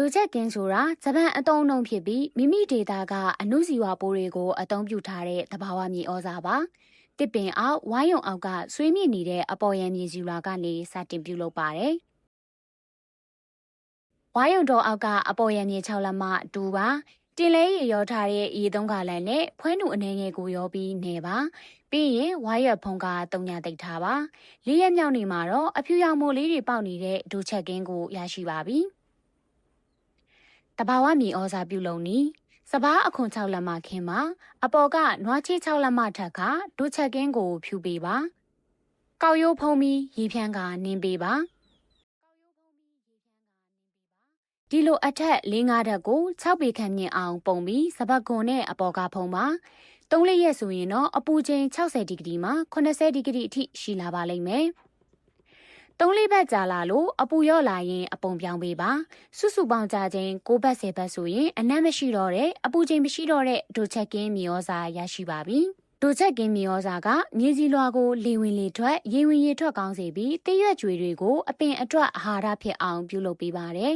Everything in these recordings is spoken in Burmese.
ဒိုချက်ကင်းဆိုတာဂျပန်အသုံးအနှုန်းဖြစ်ပြီးမိမိဒေတာကအနုစီဝါပိုးတွေကိုအသုံးပြုထားတဲ့သဘာဝမြေဩဇာပါတစ်ပင်အောက်ဝိုင်းရုံအောက်ကဆွေးမြေ့နေတဲ့အပေါ်ယံမြေစီလွာကနေစတင်ပြုလုပ်ပါတယ်ဝိုင်းရုံတော်အောက်ကအပေါ်ယံမြေ6လက်မတူပါတင်လဲရေရောထားတဲ့ရေသုံးကလန်နဲ့ဖွဲနုအနေငယ်ကိုရောပြီးနေပါပြီးရင်ဝိုင်းရဖုံက3ညတိတ်ထားပါ၄ရက်မြောက်နေမှာတော့အဖြူရောင်မိုးလေးတွေပေါက်နေတဲ့ဒိုချက်ကင်းကိုရရှိပါပြီတဘာဝမြေဩဇာပြုလုပ်နီစပားအခွန်6လက်မခင်းမှာအပေါ်ကနွားချေး6လက်မထက်ကဒိုချက်ကင်းကိုဖြူပေးပါကောက်ရိုးဖုံးပြီးရေဖြန်းကနင်းပေးပါဒီလိုအထက်၄-၅ဓာတ်ကို6ပေခန့်မြင့်အောင်ပုံပြီးစပတ်ကွန်နဲ့အပေါ်ကဖုံးပါ3-4ရက်ဆိုရင်တော့အပူချိန်60ဒီဂရီမှ80ဒီဂရီအထိရှိလာပါလိမ့်မယ်3-4ဘက်ကြာလာလို့အပူရော့လာရင်အပုံပြောင်းပေးပါစုစုပေါင်းကြာချိန်6ဘက်10ဘက်ဆိုရင်အနက်မရှိတော့တဲ့အပူချိန်မရှိတော့တဲ့ဒိုချက်ကင်းမြေဩဇာရရှိပါပြီဒိုချက်ကင်းမြေဩဇာကမြေကြီးလွှာကိုလေဝင်လေထွက်ရေဝင်ရေထွက်ကောင်းစေပြီးတရွက်ကြွေတွေကိုအပင်အတွက်အာဟာရဖြစ်အောင်ပြုလုပ်ပေးပါတယ်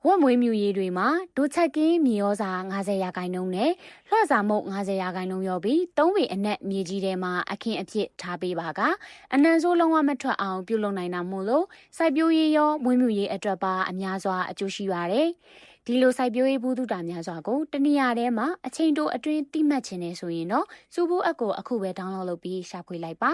ဝက်မွေးမြူရေးတွေမှာဒိုချက်ကင်းမြေဩဇာ50ရာခိုင်နှုန်းနဲ့လွှစာမုတ်50ရာခိုင်နှုန်းရောပြီး3ပေအနက်မြေကြီးထဲမှာအခင်းအဖြစ်ထားပေးပါကအနံဆိုးလုံးဝမထွက်အောင်ပြုလုပ်နိုင်တာမို့လို့စိုက်ပျိုးရေးရောမွေးမြူရေးအတွက်ပါအများစွာအကျိုးရှိပါတယ်ဒီလိုစိုက်ပျိုးရေးဘူးတုတာများစွာကိုတနေရာထဲမှာအချိန်တိုအတွင်းတိမှတ်ခြင်းနဲ့ဆိုရင်တော့စူဘူးအပ်ကိုအခုပဲ download လုပ်ပြီးရှာဖွေလိုက်ပါ